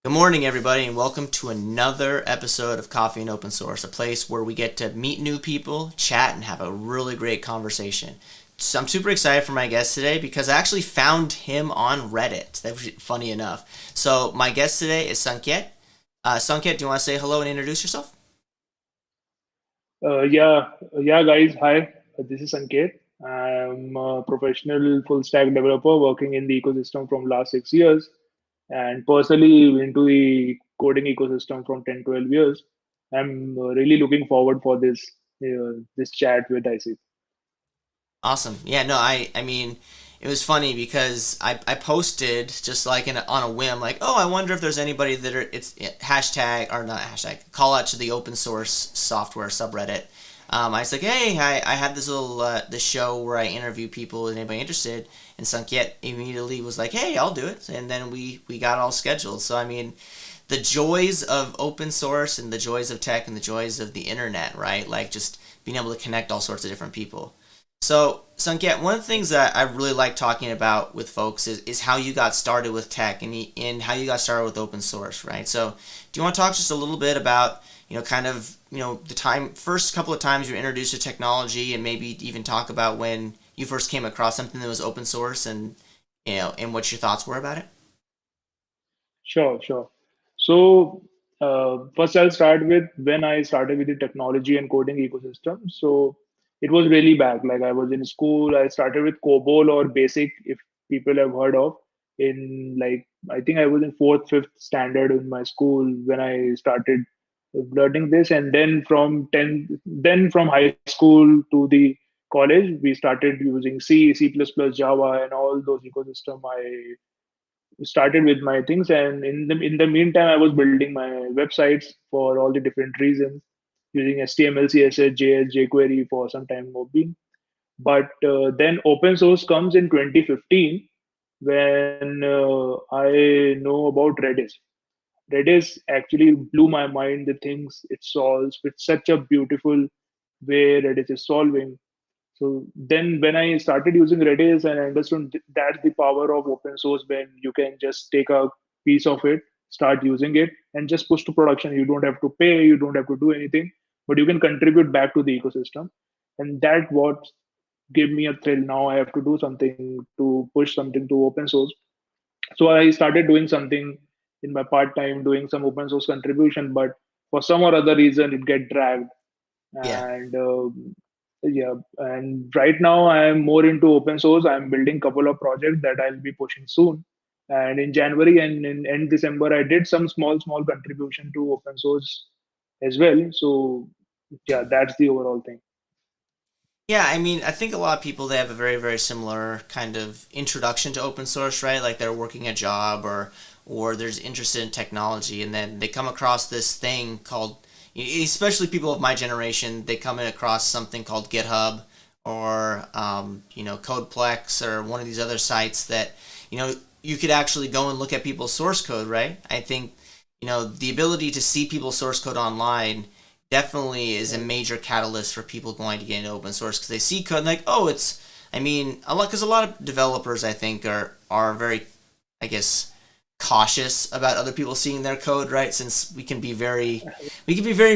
Good morning, everybody, and welcome to another episode of Coffee and Open Source, a place where we get to meet new people, chat, and have a really great conversation. So I'm super excited for my guest today because I actually found him on Reddit. That was funny enough. So my guest today is Sanket. Sanket, do you want to say hello and introduce yourself? Yeah, guys. Hi, this is Sanket. I'm a professional full stack developer working in the ecosystem from last 6 years, and personally into the coding ecosystem from 10, 12 years. I'm really looking forward for this chat with IC. Awesome. Yeah, no, I mean, it was funny because I posted just like on a whim, like, oh, I wonder if there's anybody that are, it's hashtag, or not hashtag, call out to the open source software subreddit. I was like, hey, I had this little, this show where I interview people, is anybody interested? And Sanket immediately was like, hey, I'll do it. And then we got all scheduled. So, I mean, the joys of open source and the joys of tech and the joys of the internet, right? Like just being able to connect all sorts of different people. So, Sanket, one of the things that I really like talking about with folks is how you got started with tech and how you got started with open source, right? So, do you want to talk just a little bit about, kind of, the first couple of times you were introduced to technology and maybe even talk about when you first came across something that was open source and what your thoughts were about it? Sure. So first, I'll start with when I started with the technology and coding ecosystem. So it was really back. Like I was in school, I started with COBOL or Basic, if people have heard of. In like I think I was in fourth, fifth standard in my school when I started learning this, and then from high school to the college, we started using C, C++, Java, and all those ecosystem. I started with my things, and in the meantime I was building my websites for all the different reasons using html css js jquery for some time being. But then open source comes in 2015 when I know about Redis actually blew my mind, the things it solves with such a beautiful way Redis is solving. So then when I started using Redis and I understood that's the power of open source, when you can just take a piece of it, start using it, and just push to production. You don't have to pay, you don't have to do anything, but you can contribute back to the ecosystem. And that what gave me a thrill. Now I have to do something to push something to open source. So I started doing something in my part time, doing some open source contribution, but for some or other reason it get dragged. Yeah. And yeah, and right now I'm more into open source. I'm building couple of projects that I'll be pushing soon. And in January and in end December, I did some small contribution to open source as well. So yeah, that's the overall thing. Yeah, I mean, I think a lot of people they have a very, very similar kind of introduction to open source, right? Like they're working a job or there's interested in technology, and then they come across this thing called, especially people of my generation, they come in across something called GitHub or Codeplex or one of these other sites that you know you could actually go and look at people's source code, right? I think the ability to see people's source code online definitely is a Right. major catalyst for people going to get into open source because they see code and like, oh, it's. I mean, a lot because a lot of developers I think are very, I guess, cautious about other people seeing their code, right? Since we can be very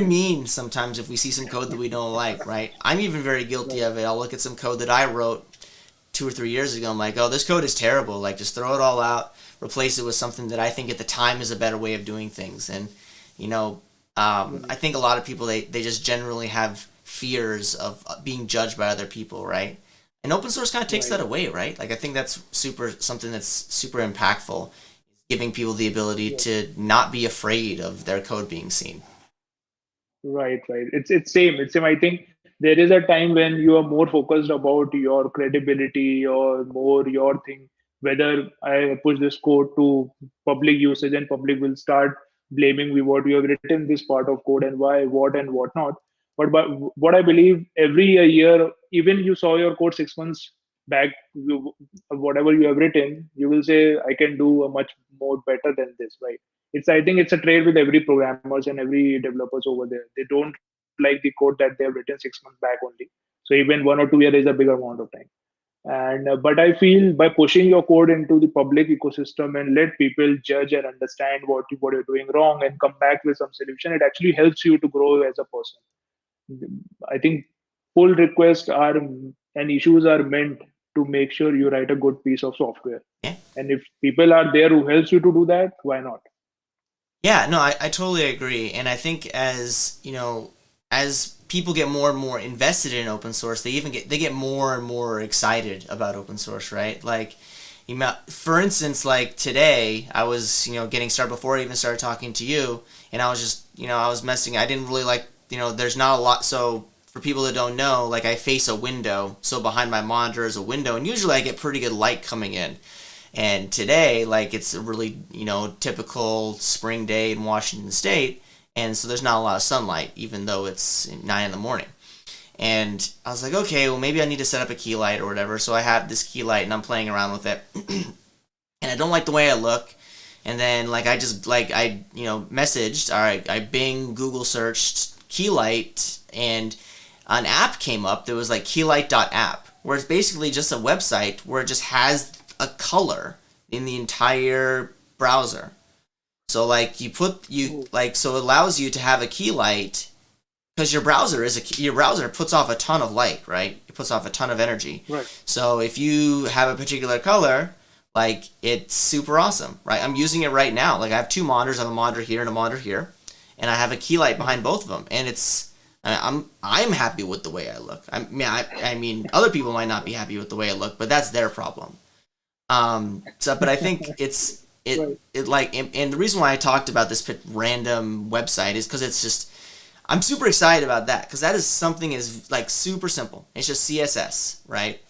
mean sometimes if we see some code that we don't like, right? I'm even very guilty Right. of it. I'll look at some code that I wrote 2 or 3 years ago. I'm like, oh, this code is terrible. Like, just throw it all out, replace it with something that I think at the time is a better way of doing things. And you know, I Right. think a lot of people they just generally have fears of being judged by other people, right? And open source kind of takes that Right. away, right? Like I think that's something that's super impactful, giving people the ability Yes. to not be afraid of their code being seen. Right. It's same. It's same. I think there is a time when you are more focused about your credibility or more your thing. Whether I push this code to public usage and public will start blaming me what you have written this part of code and why, what and what not. But what I believe every year, even you saw your code 6 months back, whatever you have written, you will say I can do a much more better than this, right? It's I think it's a trade with every programmers and every developers over there. They don't like the code that they have written 6 months back only. So even 1 or 2 years is a big amount of time. And but I feel by pushing your code into the public ecosystem and let people judge and understand what you're doing wrong and come back with some solution, it actually helps you to grow as a person. I think pull requests are and issues are meant to make sure you write a good piece of software. Yeah. And if people are there who helps you to do that, why not? Yeah, no, I totally agree. And I think as, as people get more and more invested in open source, they get more and more excited about open source, right? Like, for instance, like today, I was, getting started before I even started talking to you, and I was just, I was messing. I didn't really like, there's not a lot. So for people that don't know, like I face a window, so behind my monitor is a window, and usually I get pretty good light coming in. And today, like it's a really, typical spring day in Washington State, and so there's not a lot of sunlight, even though it's 9 in the morning. And I was like, okay, well maybe I need to set up a key light or whatever. So I have this key light and I'm playing around with it, and I don't like the way I look. And then like I just like messaged, all right, I Bing Google searched key light, and an app came up that was like keylight.app, where it's basically just a website where it just has a color in the entire browser. So like so it allows you to have a key light because your browser puts off a ton of light, right? It puts off a ton of energy. Right. So if you have a particular color, like it's super awesome, right? I'm using it right now. Like I have two monitors. I have a monitor here and a monitor here, and I have a key light behind both of them, and I'm happy with the way I look. I mean, other people might not be happy with the way I look, but that's their problem. But I think Right. and the reason why I talked about this random website is because it's just, I'm super excited about that because that is something is like super simple. It's just CSS, right?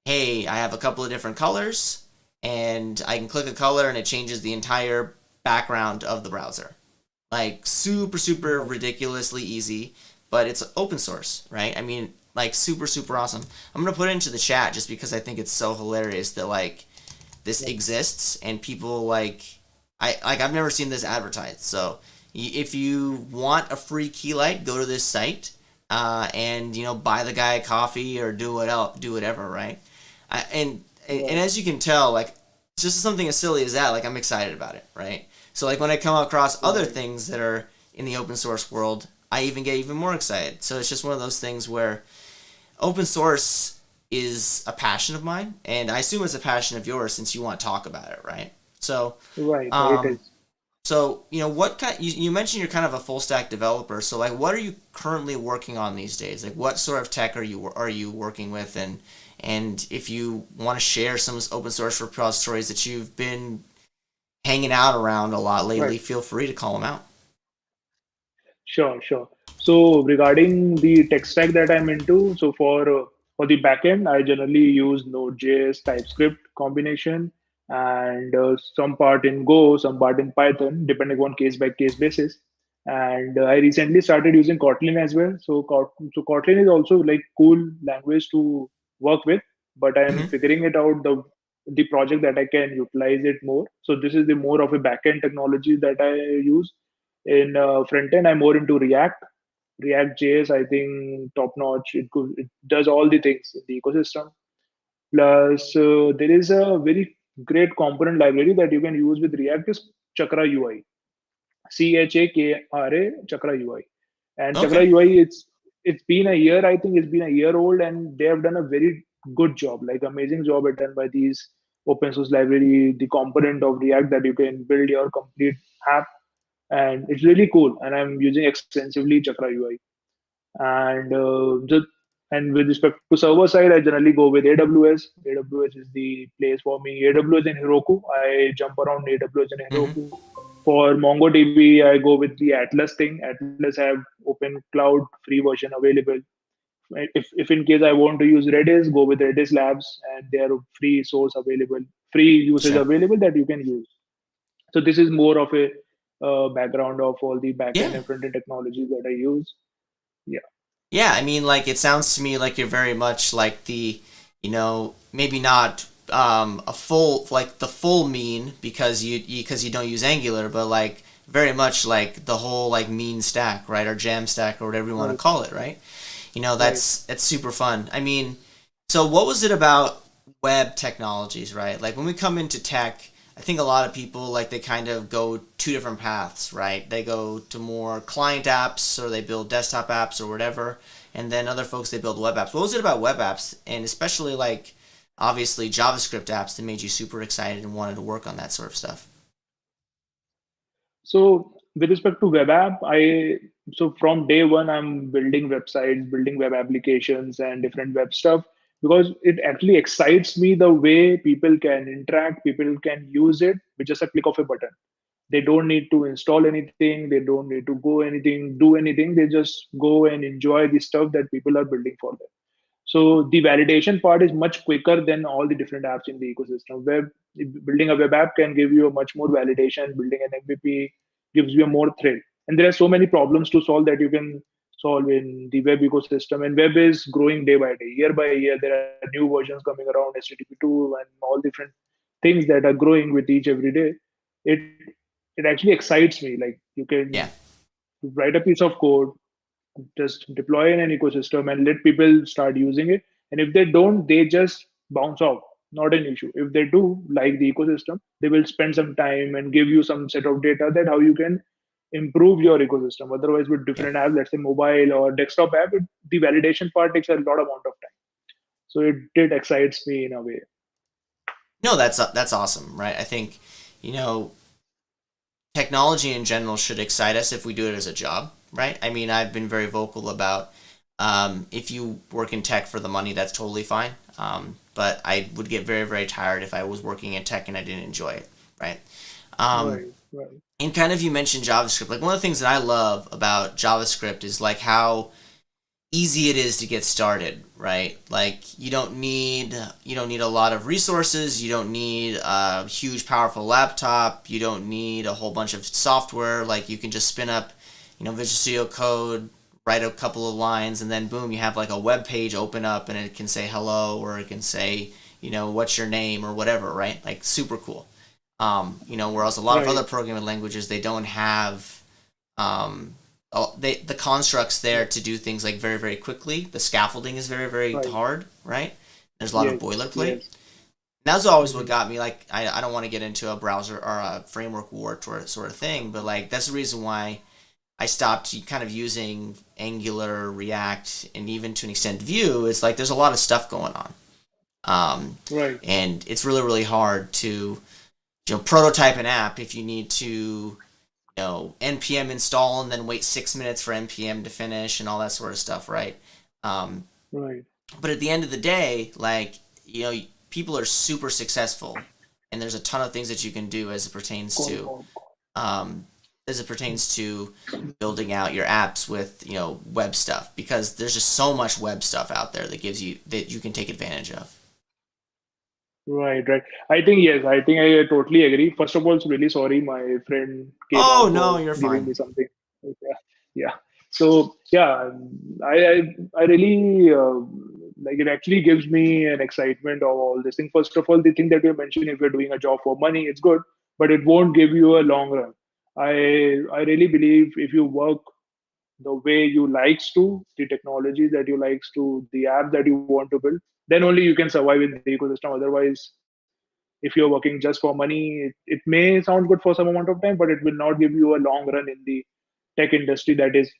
Hey, I have a couple of different colors, and I can click a color and it changes the entire background of the browser. Like super, super ridiculously easy, but it's open source, right? I mean, like super, super awesome. I'm gonna put it into the chat just because I think it's so hilarious that like this exists and people I've never seen this advertised. So if you want a free key light, go to this site, and buy the guy a coffee or do whatever, right? And Right. as you can tell, like just something as silly as that, like I'm excited about it, right? So like when I come across other Right. things that are in the open source world, I even get even more excited. So it's just one of those things where open source is a passion of mine, and I assume it's a passion of yours since you want to talk about it, right? So, Right. It um, is. what kind? You mentioned you're kind of a full stack developer. So, like, what are you currently working on these days? Like, what sort of tech are you working with, and if you want to share some open source repositories that you've been hanging out around a lot lately, Right. feel free to call them out. Sure, sure. So regarding the tech stack that I'm into, so for the backend, I generally use Node.js TypeScript combination, and some part in Go, some part in Python, depending on case by case basis. And I recently started using Kotlin as well. So Kotlin is also like cool language to work with, but I'm Mm-hmm. figuring it out the project that I can utilize it more. So this is the more of a backend technology that I use. In front end, I'm more into React JS. I think top notch. It does all the things in the ecosystem. Plus, there is a very great component library that you can use with React is Chakra UI. Chakra Chakra UI. And Chakra Okay. UI, it's been a year. I think it's been a year old, and they have done a very good job, like amazing job done by these open source library, the component of React that you can build your complete app, and it's really cool. And I'm using extensively Chakra UI. And with respect to server side, I generally go with AWS. AWS is the place for me. AWS and Heroku. I jump around AWS and Mm-hmm. Heroku. For MongoDB, I go with the Atlas thing. Atlas have open cloud free version available. If in case I want to use Redis, go with Redis Labs, and they are free source available, free usage Sure. available that you can use. So this is more of a background of all the backend Yeah. and front end technologies that I use. Yeah. Yeah, I mean, like it sounds to me like you're very much like maybe not a full like the full mean because you don't use Angular, but like very much like the whole like mean stack, right, or jam stack or whatever you want to Right. call it, right? Right. That's super fun. I mean, so what was it about? web technologies, right? Like when we come into tech, I think a lot of people like they kind of go two different paths, right? They go to more client apps or they build desktop apps or whatever, and then other folks they build web apps. What was it about web apps and especially like obviously JavaScript apps that made you super excited and wanted to work on that sort of stuff? So with respect to web app, so from day one I'm building websites, building web applications and different web stuff because it actually excites me the way people can interact, people can use it with just a click of a button. They don't need to install anything, they don't need to go anything, do anything. They just go and enjoy the stuff that people are building for them. So the validation part is much quicker than all the different apps in the ecosystem. Web building a web app can give you a much more validation. Building an MVP gives you a more thrill. And there are so many problems to solve that you can solve in the web ecosystem. And web is growing day by day, year by year. There are new versions coming around, HTTP 2 and all different things that are growing with each every day. It it actually excites me. Like you Yeah. can write a piece of code, just deploy in an ecosystem and let people start using it. And if they don't, they just bounce off. Not an issue. If they do like the ecosystem, they will spend some time and give you some set of data that how you can improve your ecosystem. Otherwise, with Yeah. different apps, let's say mobile or desktop app, the validation part takes a lot amount of time. So it excites me in a way. No, that's awesome, right? I think, you know, technology in general should excite us if we do it as a job, right? I mean, I've been very vocal about if you work in tech for the money, that's totally fine. But I would get very, very tired if I was working in tech and I didn't enjoy it, right? Um, Right, right, and kind of you mentioned JavaScript. Like one of the things that I love about JavaScript is like how easy it is to get started, right? Like you don't need a lot of resources, you don't need a huge powerful laptop, you don't need a whole bunch of software. Like you can just spin up, Visual Studio Code, write a couple of lines, and then boom, you have like a web page open up, and it can say hello or it can say what's your name or whatever, right? Like super cool. Whereas a lot of other right, programming languages they don't have um, the constructs there to do things like very very quickly. The scaffolding is very very right. hard, right? There's a lot of Yes, boilerplate. yes. That's always what Mhm. got me. Like I don't want to get into a browser or a framework war sort of thing, but like that's the reason why I stopped kind of using Angular, React, and even to an extent Vue. It's like there's a lot of stuff going on, um, Right. and it's really really hard to prototype an app if you need to npm install and then wait 6 minutes for npm to finish and all that sort of stuff, right? Um, Right. but at the end of the day, like people are super successful, and there's a ton of things that you can do Call, call. um, as it pertains to building out your apps with web stuff because there's just so much web stuff out there that you can take advantage of. Right, right. I think yes, I think I totally agree. First of all, it's really sorry. My friend came Oh out no, for you're giving fine. me something. Yeah, yeah. So yeah, I really like it. Actually gives me an excitement of all this thing. First of all, the thing that you mentioned, if you're doing a job for money, it's good, but it won't give you a long run. I really believe if you work the way you likes to, the technology that you likes to, the app that you want to build, then only you can survive in the ecosystem. Otherwise, if you're working just for money, it may sound good for some amount of time, but it will not give you a long run in the tech industry that is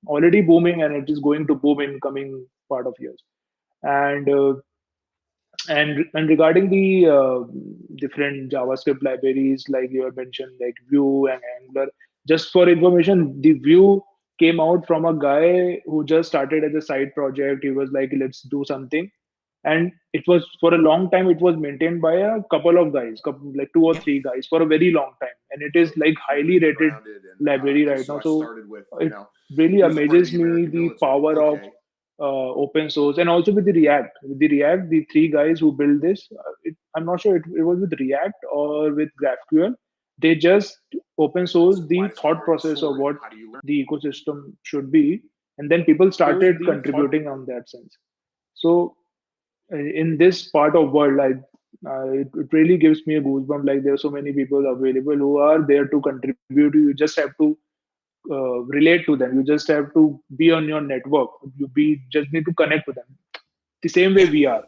already booming and it is going to boom in coming part of years. And and regarding the different JavaScript libraries, like you have mentioned, like Vue and Angular, just for information, the Vue came out from a guy who just started as a side project. He was like, let's do something. And it was for a long time, it was maintained by a couple of guys, like two or Yeah, three guys for a very long time. And it is like highly rated library right now. So it really amazes me the power of open source, and also with the React. With the React, the three guys who built this, I'm not sure it was with React or with GraphQL. They just open source the thought process of what the ecosystem should be, and then people started contributing on that sense. So in this part of world, it really gives me a goosebump. Like there are so many people available who are there to contribute. You just have to relate to them. You just have to be on your network. You be just need to connect with them the same way yeah, we are.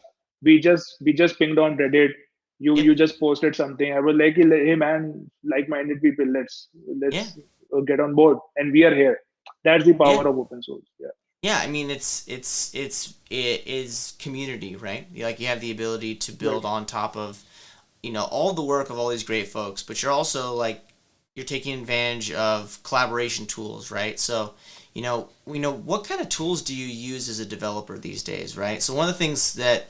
we just pinged on Reddit. You Yep. you just posted something. I was like, hey man, like-minded people, Yeah. let's get on board, and we are here. That's the Yeah. power of open source. Yeah. Yeah, I mean it is community, right? Like you have the ability to Right. build on top of, all the work of all these great folks, but you're also like you're taking advantage of collaboration tools, right? So, what kind of tools do you use as a developer these days, right? So one of the things that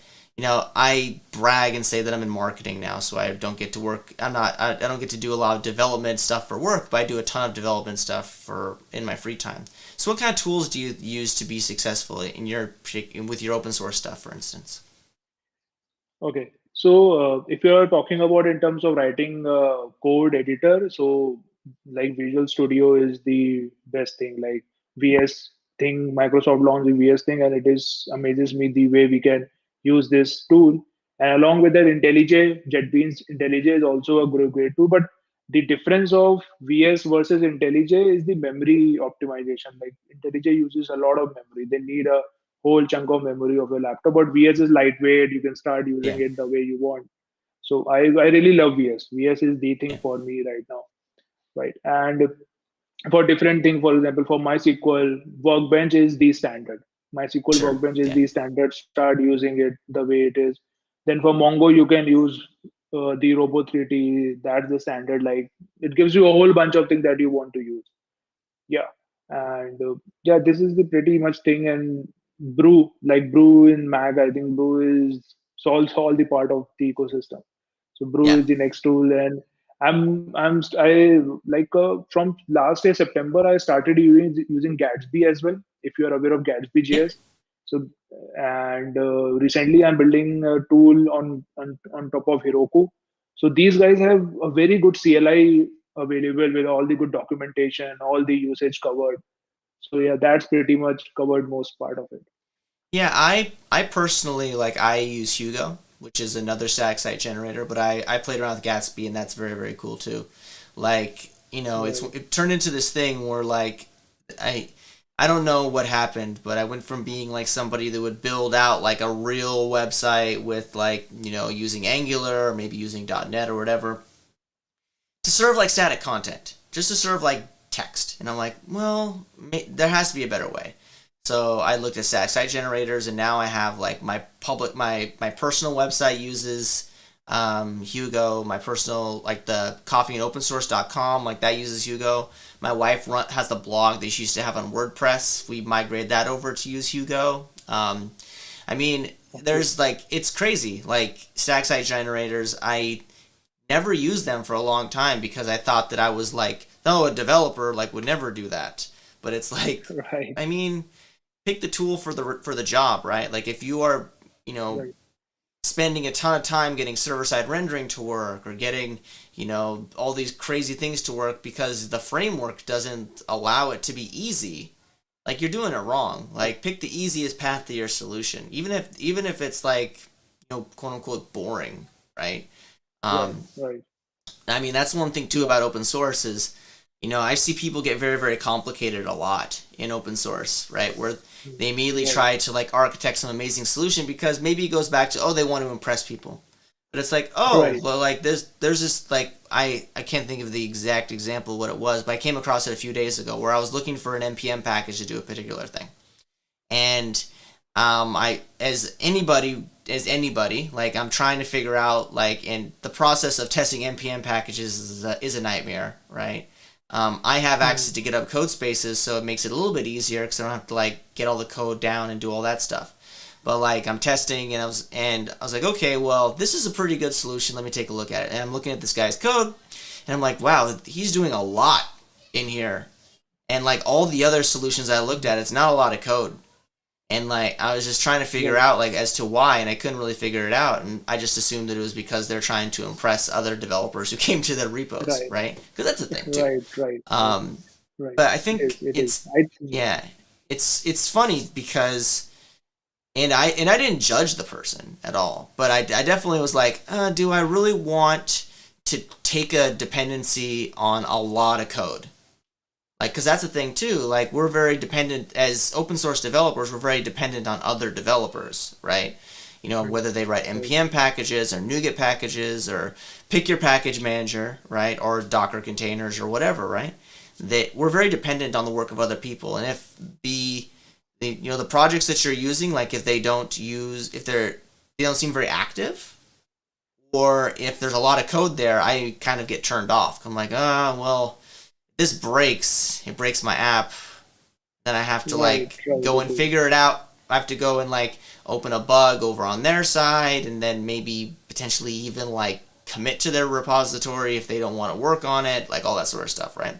I brag and say that I'm in marketing now, so I don't get to work. I don't get to do a lot of development stuff for work, but I do a ton of development stuff for in my free time. So, what kind of tools do you use to be successful with your open source stuff, for instance? Okay. So if you are talking about in terms of writing code editor, so like Visual Studio is the best thing. Like VS thing, Microsoft launched the VS thing, and it is amazes me the way we can use this tool. And along with that, IntelliJ, JetBeans IntelliJ is also a great tool. But the difference of VS versus IntelliJ is the memory optimization. Like IntelliJ uses a lot of memory. They need a whole chunk of memory of your laptop. But VS is lightweight. You can start using Yeah, it the way you want. So I really love VS. VS is the yeah, thing for me right now, right? And for different things, for example, for MySQL, Workbench is the standard. MySQL sure, Workbench is yeah, the standard. Start using it the way it is. Then for Mongo, you can use the Robo 3T. That's the standard. Like it gives you a whole bunch of things that you want to use. Yeah. And yeah, this is the pretty much thing. And Brew, like Brew in Mac, I think Brew is solves all the part of the ecosystem. So Brew yeah, is the next tool. And I like from last year September I started using Gatsby as well. If you are aware of Gatsby yeah. JS. So and recently I'm building a tool on top of Heroku. So these guys have a very good CLI available with all the good documentation, all the usage covered. So yeah, that's pretty much covered most part of it. Yeah, I personally like I use Hugo, which is another static site generator, but I played around with Gatsby and that's very very cool too. Like, Right. it turned into this thing where like I I don't know what happened, but I went from being like somebody that would build out like a real website with like, using Angular or maybe using .NET or whatever to serve like static content, just to serve like text. And I'm like, well, there has to be a better way. So I looked at static site generators, and now I have like my personal website uses Hugo. My personal like the coffeeandopensource.com like that uses Hugo. My wife has the blog that she used to have on WordPress. We migrated that over to use Hugo. I mean, Okay. there's like it's crazy. Like static site generators, I never used them for a long time because I thought that I was like, no, a developer like would never do that. But it's like, Right. I mean, pick the tool for the job, right? Like if you are, you know, Right. spending a ton of time getting server side rendering to work or getting, all these crazy things to work because the framework doesn't allow it to be easy, like you're doing it wrong. Right. Like pick the easiest path to your solution, even if it's like, quote unquote boring, right? Right. Um, Right. I mean, that's one thing too Yeah. about open source is, I see people get very, very complicated a lot in open source, right? Where Mm. they immediately Right. try to like architect some amazing solution because maybe it goes back to, oh, they want to impress people. But it's like, oh, Right. well, like there's this like I can't think of the exact example of what it was, but I came across it a few days ago where I was looking for an npm package to do a particular thing, and I as anybody like I'm trying to figure out like and the process of testing npm packages is a nightmare, right? I have access Mm. to GitHub code spaces, so it makes it a little bit easier because I don't have to like get all the code down and do all that stuff. But like I'm testing and I was like, okay, well this is a pretty good solution. Let me take a look at it. And I'm looking at this guy's code, and I'm like, wow, he's doing a lot in here. And like all the other solutions I looked Mm. at, it's not a lot of code. And like I was just trying to figure Right. out like as to why, and I couldn't really figure it out, and I just assumed that it was because they're trying to impress other developers who came to their repos, Right. right? Because that's the thing too. Right. Right. Right. Um, Right. but I It is. think It is. it's I. yeah, it's funny because and I didn't judge the person at all, but I definitely was like, do I really want to take a dependency on a lot of code? Like, because that's the thing too. Like, we're very dependent as open source developers. We're very dependent on other developers, right? whether they write Right. npm packages or NuGet packages or pick your package manager, right, or Docker containers or whatever, right? That we're very dependent on the work of other people, and if the projects that you're using, like if they don't seem very active, or if there's a lot of code there, I kind of get turned off. I'm like, well, it breaks my app, then I have to Right. like Right. go and Okay. figure it out. I have to go and like open a bug over on their side, and then maybe potentially even like commit to their repository if they don't want to work on it, like all that sort of stuff, right?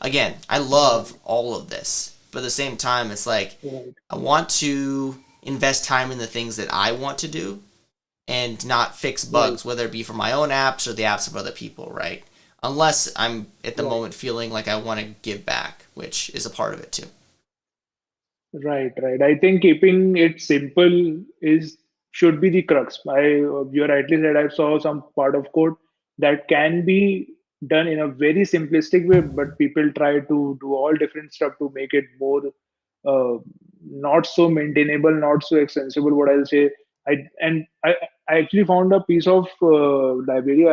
Again, I love Right. all of this, but at the same time, it's like Right. I want to invest time in the things that I want to do and not fix Right. bugs, whether it be for my own apps or the apps of other people, right? Unless I'm at the Right. moment feeling like I want to give back, which is a part of it too. Right, right. I think keeping it simple is should be the crux. You rightly said I saw some part of code that can be done in a very simplistic way, but people try to do all different stuff to make it more uh, not so maintainable, not so extensible. What I'll say, I actually found a piece of library.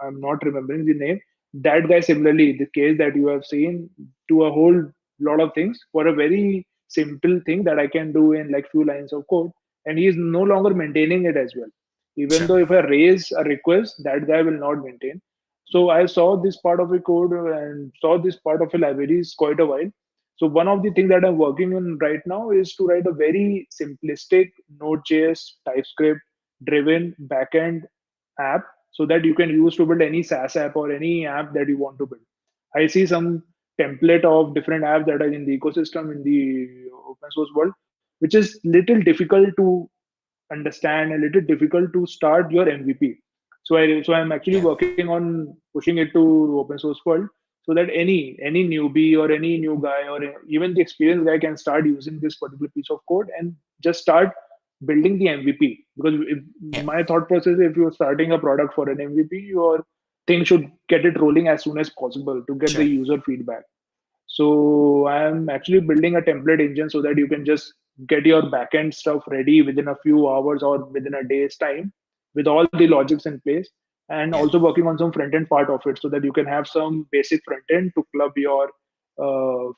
I'm not remembering the name. That guy similarly, the case that you have seen, to a whole lot of things for a very simple thing that I can do in like few lines of code, and he is no longer maintaining it as well. Even Sure. though if I raise a request, that guy will not maintain. So I saw this part of a code and saw this part of a library is quite a while. So one of the things that I'm working on right now is to write a very simplistic Node.js TypeScript driven backend app so that you can use to build any SaaS app or any app that you want to build. I see some template of different apps that are in the ecosystem in the open source world, which is little difficult to understand, a little difficult to start your MVP. So I'm actually Yeah. working on pushing it to open source world so that any newbie or any new guy or even the experienced guy can start using this particular piece of code and just start building the MVP. Because Yeah. my thought process, if you're starting a product for an MVP, your thing should get it rolling as soon as possible to get the Sure. user feedback. So I'm actually building a template engine so that you can just get your backend stuff ready within a few hours or within a day's time with all the logics in place. And Yeah. also working on some front end part of it so that you can have some basic front end to club your uh,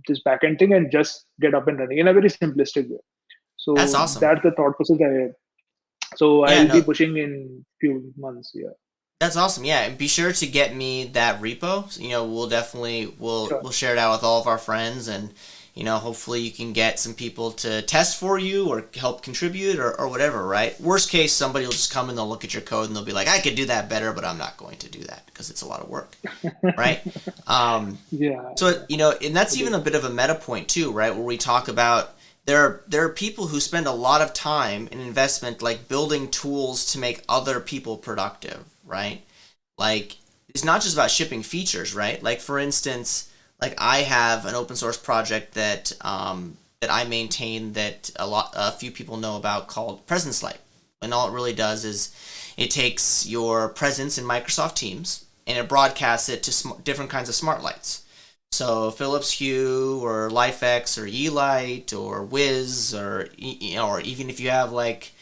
this backend thing and just get up and running in a very simplistic way. That's So awesome. that's the thought process I have. So Yeah. I'll be No, pushing in few months. Yeah, that's awesome. Yeah, and be sure to get me that repo. We'll definitely sure. we'll share it out with all of our friends, and hopefully you can get some people to test for you or help contribute or whatever. Right. Worst case, somebody will just come and they'll look at your code and they'll be like, I could do that better, but I'm not going to do that because it's a lot of work. Right. Um, Yeah, so and that's it even a is. bit of a meta point too, right? Where we talk about there are people who spend a lot of time and investment like building tools to make other people productive, right? Like it's not just about shipping features, right? Like for instance, like I have an open source project that I maintain that a few people know about called Presence Light, and all it really does is it takes your presence in Microsoft Teams and it broadcasts it to different kinds of smart lights. So Philips Hue or LifeX or Yeelight or Wiz or or even if you have like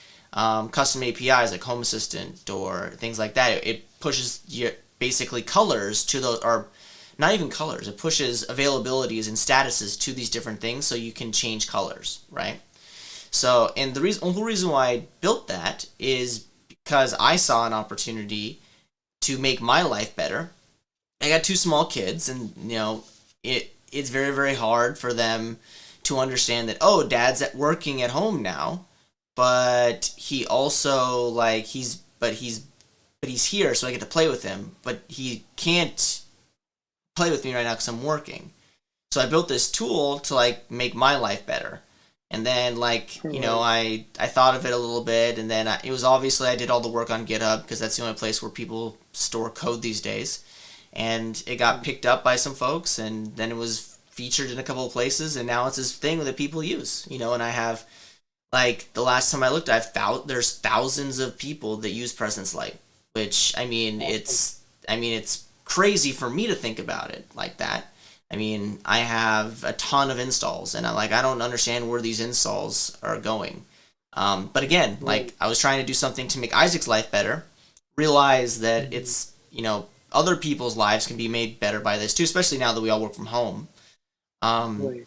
custom APIs like Home Assistant or things like that, it pushes your basically colors to those, or not even colors. It pushes availabilities and statuses to these different things so you can change colors, right? So, and the only reason why I built that is because I saw an opportunity to make my life better. I got two small kids, and it's very very hard for them to understand that dad's at working at home now, but he also like he's here, so I get to play with him, but he can't play with me right now because I'm working. So I built this tool to like make my life better. And then like Right. I thought of it a little bit, and then it was obviously I did all the work on GitHub because that's the only place where people store code these days. And it got picked up by some folks, and then it was featured in a couple of places, and now it's this thing that people use. And I have like the last time I looked, there's thousands of people that use Presence Light, which Awesome. it's crazy for me to think about it like that. I have a ton of installs, and I don't understand where these installs are going. But again, Right. like I was trying to do something to make Isaac's life better, realize that Mhm. it's, other people's lives can be made better by this too, especially now that we all work from home. Um, Right.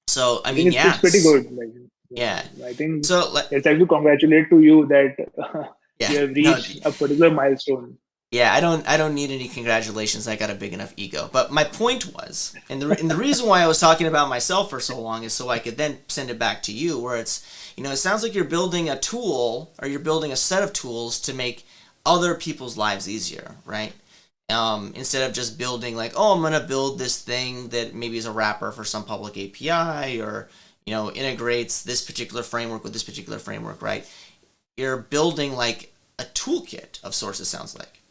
so I I think mean, it's pretty yes, good. Like, yeah. I think So like, it's actually congratulate to you that yeah, you have no, reached a particular milestone. yeah, I don't need any congratulations. I got a big enough ego. But my point was, and the reason why I was talking about myself for so long is so I could then send it back to you, where it's, it sounds like you're building a tool, or you're building a set of tools to make other people's lives easier, right? Instead of just building like, oh, I'm gonna build this thing that maybe is a wrapper for some public API, or integrates this particular framework with this particular framework, right? You're building like a toolkit of sources. Sounds like.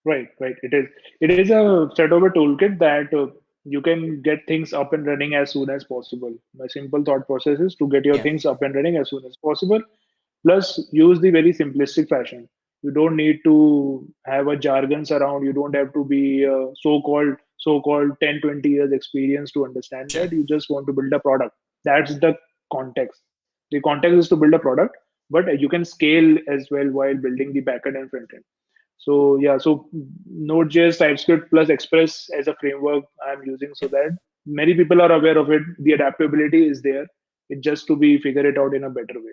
Right, right. It is a set of a toolkit that you can get things up and running as soon as possible. My simple thought process is to get your Yeah, things up and running as soon as possible. Plus, use the very simplistic fashion. You don't need to have a jargons around. You don't have to be so-called 10, 20 years experience to understand sure. that. You just want to build a product. That's the context. The context is to build a product, but you can scale as well while building the backend and front end. So yeah, so Node.js, TypeScript plus Express as a framework I'm using so that many people are aware of it. The adaptability is there. It's just to be figure it out in a better way.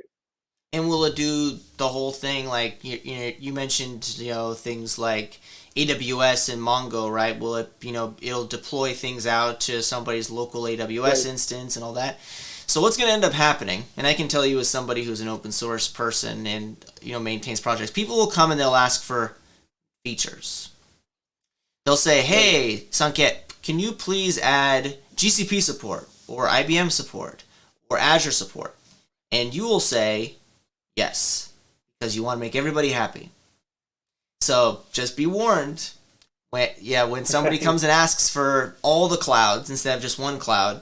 And will it do the whole thing like you mentioned, things like AWS and Mongo, right? Will it, it'll deploy things out to somebody's local AWS Right. instance and all that. So what's going to end up happening? And I can tell you as somebody who's an open source person and maintains projects, people will come and they'll ask for features. They'll say, Right. "Hey, Sanket, can you please add GCP support or IBM support or Azure support?" And you will say, yes, because you want to make everybody happy. So just be warned. When somebody Right. comes and asks for all the clouds instead of just one cloud,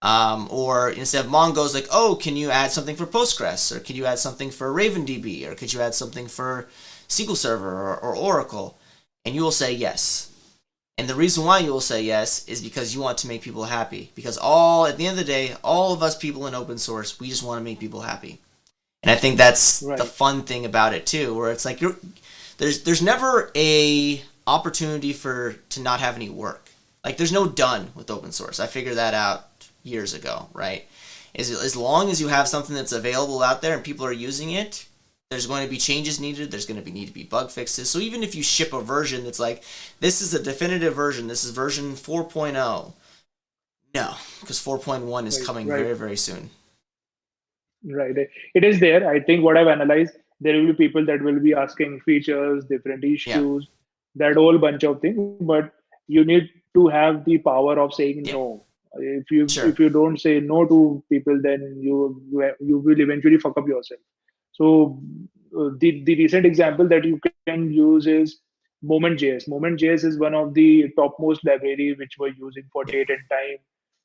or instead of Mongo's like, oh, can you add something for Postgres, or could you add something for RavenDB, or could you add something for SQL Server or Oracle, and you will say yes. And the reason why you will say yes is because you want to make people happy. Because at the end of the day, all of us people in open source, we just want to make people happy. And I think that's the Right. fun thing about it too, where it's like there's never a opportunity for to not have any work. Like there's no done with open source. I figured that out years ago, right? As long as you have something that's available out there and people are using it, there's going to be changes needed. There's going to need to be bug fixes. So even if you ship a version that's like, this is a definitive version, this is version 4.0, no, because 4.1 is Right. coming Right. very, very soon. Right. It is there. I think what I've analyzed, there will be people that will be asking features, different Yeah, issues, that whole bunch of things. But you need to have the power of saying yeah, no. If sure, you don't say no to people, then you will eventually fuck up yourself. So the recent example that you can use is Moment.js. Moment.js is one of the topmost library which were using for yeah, date and time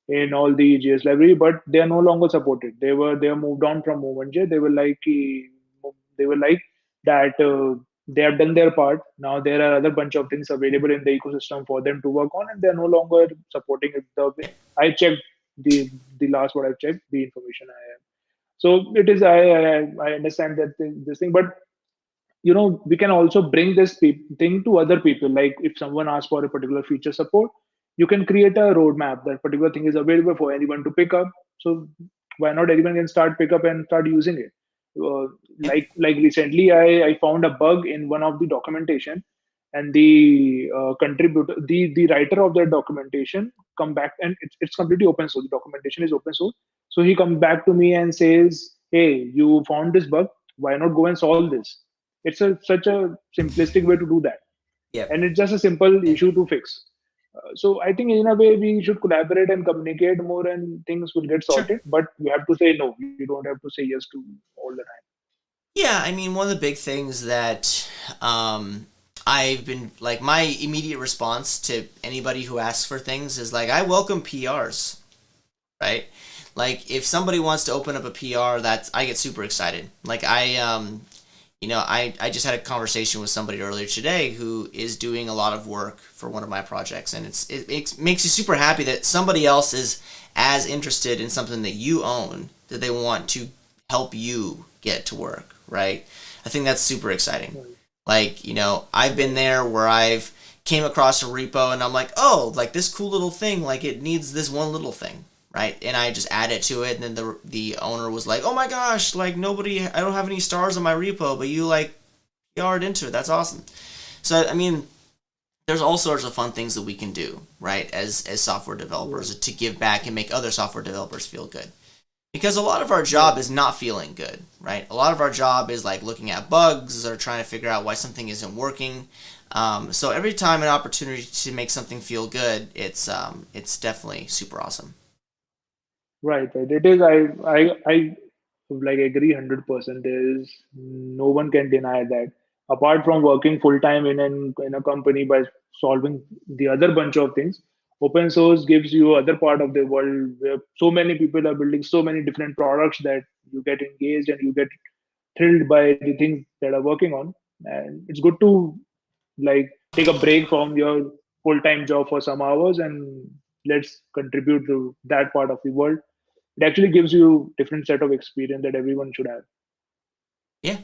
in all the JS library, but they are no longer supported. They are moved on from Moment.js. They were like that they have done their part. Now there are other bunch of things available in the ecosystem for them to work on, and they are no longer supporting it the way yeah, I checked the last what I've checked the information I have. So it is I understand that this thing, but we can also bring this thing to other people. Like if someone asks for a particular feature support, you can create a roadmap that particular thing is available for anyone to pick up. So why not anyone can start pick up and start using it? uh, yeah, like recently I found a bug in one of the documentation, and the contributor, the writer of that documentation come back, and it's completely open source. The documentation is open source. So he comes back to me and says, hey, you found this bug, why not go and solve this? It's such a simplistic way to do that, yeah, and it's just a simple yeah, issue to fix. So I think in a way we should collaborate and communicate more, and things will get sure. sorted. But you have to say no. You don't have to say yes to all the time. Yeah, I mean, one of the big things that um, I've been like, my immediate response to anybody who asks for things is like, I welcome PRs, right? Like, if somebody wants to open up a PR, that's I get super excited. Like, I just had a conversation with somebody earlier today who is doing a lot of work for one of my projects, and it makes you super happy that somebody else is as interested in something that you own that they want to help you get to work, right? I think that's super exciting. right, Like, I've been right, there where I've came across a repo and I'm like, oh, like this cool little thing, like it needs this one little thing, right? And I just add it to it, and then the owner was like, oh my gosh, like I don't have any stars on my repo, but you like PR'd into it. That's awesome. So I mean, there's all sorts of fun things that we can do, right? As software right, developers to give back and make other software developers feel good. Because a lot of our job right. is not feeling good, right? A lot of our job is like looking at bugs or trying to figure out why something isn't working. So every time an opportunity to make something feel good, it's definitely super awesome. Right, right. It is. I like agree 100%. There is no one can deny that. Apart from working full time in a company by solving the other bunch of things, open source gives you other part of the world where so many people are building so many different products that you get engaged and you get thrilled by the things that are working on. And it's good to like take a break from your full time job for some hours and let's contribute to that part of the world. It actually gives you different set of experience that everyone should have. Yeah,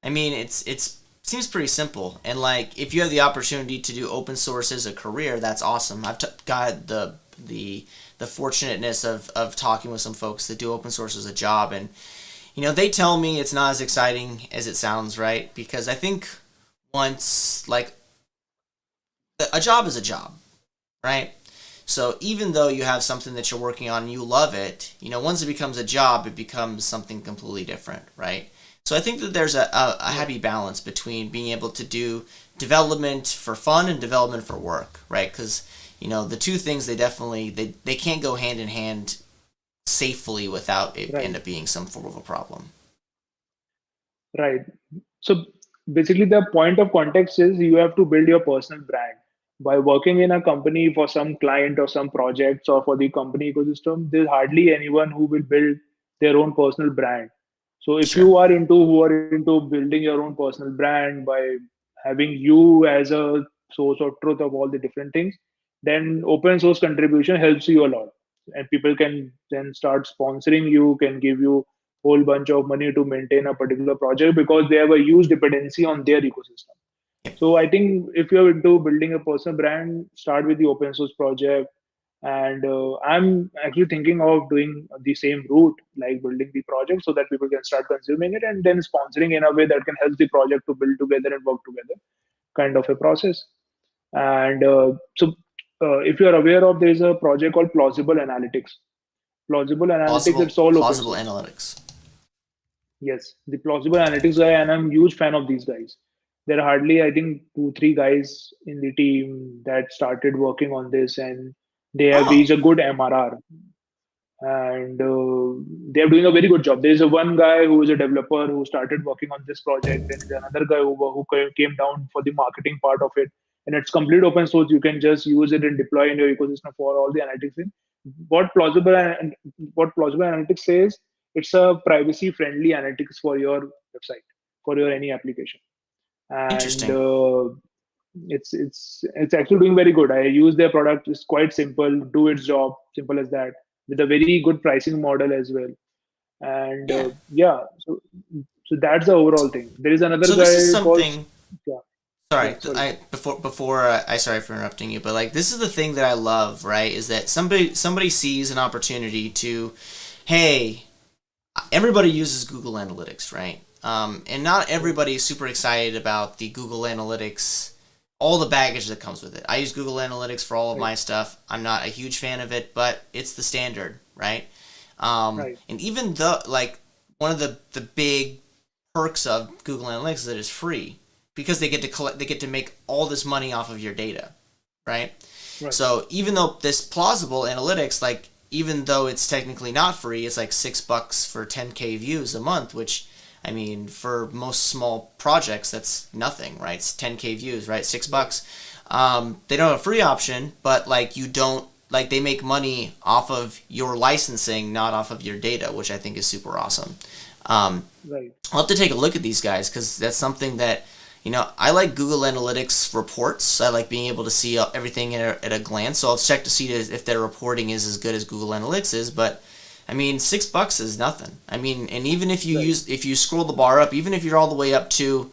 I mean it's seems pretty simple, and like if you have the opportunity to do open source as a career, that's awesome. Got the the fortunateness of talking with some folks that do open source as a job, and they tell me it's not as exciting as it sounds, right? Because I think once like a job is a job, right? So even though you have something that you're working on and you love it, once it becomes a job, it becomes something completely different, right? So I think that there's a Right, happy balance between being able to do development for fun and development for work, right? Because the two things they can't go hand in hand safely without it right, end up being some form of a problem. right. So basically, the point of context is you have to build your personal brand. By working in a company for some client or some projects or for the company ecosystem, there's hardly anyone who will build their own personal brand. So if Sure. you are into who are into building your own personal brand by having you as a source of truth of all the different things, then open source contribution helps you a lot. And people can then start sponsoring you, can give you whole bunch of money to maintain a particular project because they have a huge dependency on their ecosystem. Yep. So I think if you're into building a personal brand, start with the open source project. And I'm actually thinking of doing the same route, like building the project so that people can start consuming it and then sponsoring in a way that can help the project to build together and work together, kind of a process. And if you're aware of, there's a project called Plausible Analytics. Plausible Analytics, it's all open Plausible source. analytics. Yes, the plausible analytics guy, and I'm huge fan of these guys. There are hardly, I think, two, three guys in the team that started working on this, and they have Oh, reached a good MRR, and they're doing a very good job. There's a one guy who is a developer who started working on this project. Then there's another guy who came down for the marketing part of it, and it's complete open source. You can just use it and deploy in your ecosystem for all the analytics. What plausible and what plausible analytics says, it's a privacy friendly analytics for your website, for your any application, and interesting. it's actually doing very good. I use their product. It's quite simple, do its job, simple as that, with a very good pricing model as well. And Yeah. yeah, so that's the overall thing. There is another So this is guy called, something. yeah, Sorry, yeah, sorry. I before I sorry for interrupting you, but like this is the thing that I love, right? Is that somebody sees an opportunity to, hey, everybody uses Google Analytics, right? And not Right, everybody is super excited about the Google Analytics, all the baggage that comes with it. I use Google Analytics for all of right, my stuff. I'm not a huge fan of it, but it's the standard, right? right, And even though, like, one of the big perks of Google Analytics is that it's free because they get to make all this money off of your data, right? right, So even though this plausible analytics, like even though it's technically not free, it's like $6 for 10K views a month, which I mean for most small projects that's nothing, right? It's 10K views, right? six right, bucks. They don't have a free option, but like you don't like they make money off of your licensing, not off of your data, which I think is super awesome. Um, right, I'll have to take a look at these guys because that's something that I like Google Analytics reports. I like being able to see everything at a glance. So I'll check to see if their reporting is as good as Google Analytics is. But I mean, $6 is nothing. I mean, and even if you Right. use, if you scroll the bar up, even if you're all the way up to,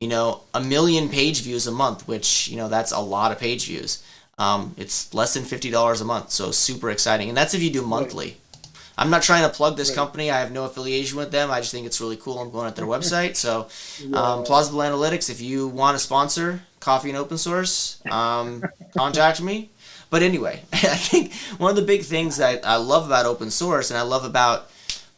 1 million page views a month, which, that's a lot of page views. It's less than $50 a month, so super exciting. And that's if you do Right. monthly. I'm not trying to plug this Right. company. I have no affiliation with them. I just think it's really cool. I'm going at their website. So, Yeah. Plausible Analytics, if you want to sponsor Coffee and Open Source, contact me. But anyway, I think one of the big things that I love about open source and I love about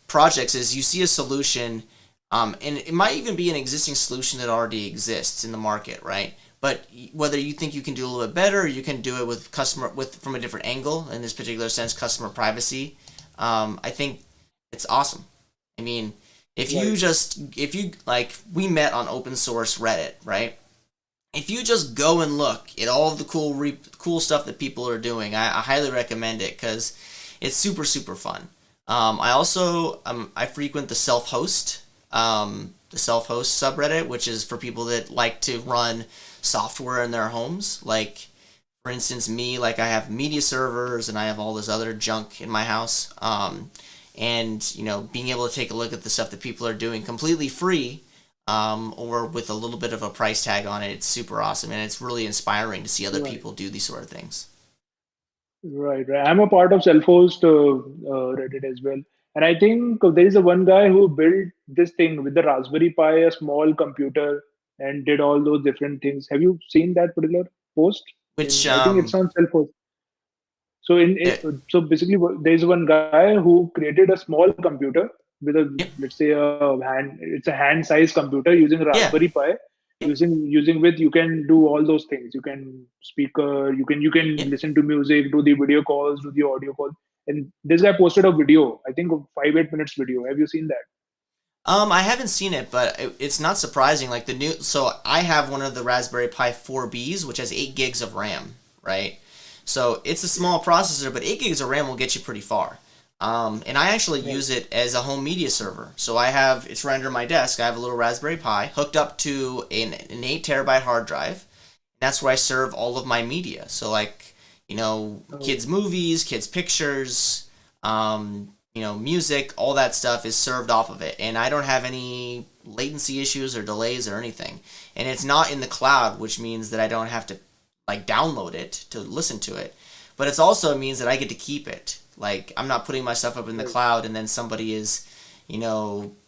projects is you see a solution, and it might even be an existing solution that already exists in the market, right? But whether you think you can do a little bit better, or you can do it with customer with from a different angle. In this particular sense, customer privacy. I think it's awesome. I mean, Right. if you like, we met on open source Reddit, right? If you just go and look at all of the cool stuff that people are doing, I highly recommend it because it's super super fun. I also I frequent the self host subreddit, which is for people that like to run software in their homes. Like for instance, me, like I have media servers and I have all this other junk in my house. And being able to take a look at the stuff that people are doing completely free, or with a little bit of a price tag on it, it's super awesome, and it's really inspiring to see other Right. people do these sort of things. Right. Right. I'm a part of self-host Reddit as well, and I think there is a one guy who built this thing with the Raspberry Pi, a small computer, and did all those different things. Have you seen that particular post? Which In I think it's on self-host. So it, so basically, there's one guy who created a small computer with a, yep, let's say, a hand. It's a hand-sized computer using a yeah, Raspberry Pi. yep, Using with you can do all those things. You can speaker. You can yep. listen to music, do the video calls, do the audio calls. And this guy posted a video. I think a 5 8 minutes video. Have you seen that? I haven't seen it, but it's not surprising. Like the new, so I have one of the Raspberry Pi 4Bs, which has 8 gigs of RAM, right? So it's a small processor, but 8 gigs of RAM will get you pretty far. And I actually Right. use it as a home media server. So I have, it's right under my desk. I have a little Raspberry Pi hooked up to an 8 terabyte hard drive. That's where I serve all of my media. So like, Oh, kids' movies, kids' pictures, music, all that stuff is served off of it. And I don't have any latency issues or delays or anything. And it's not in the cloud, which means that I don't have to like download it to listen to it. But it also means that I get to keep it. Like I'm not putting my stuff up in the right. cloud and then somebody is,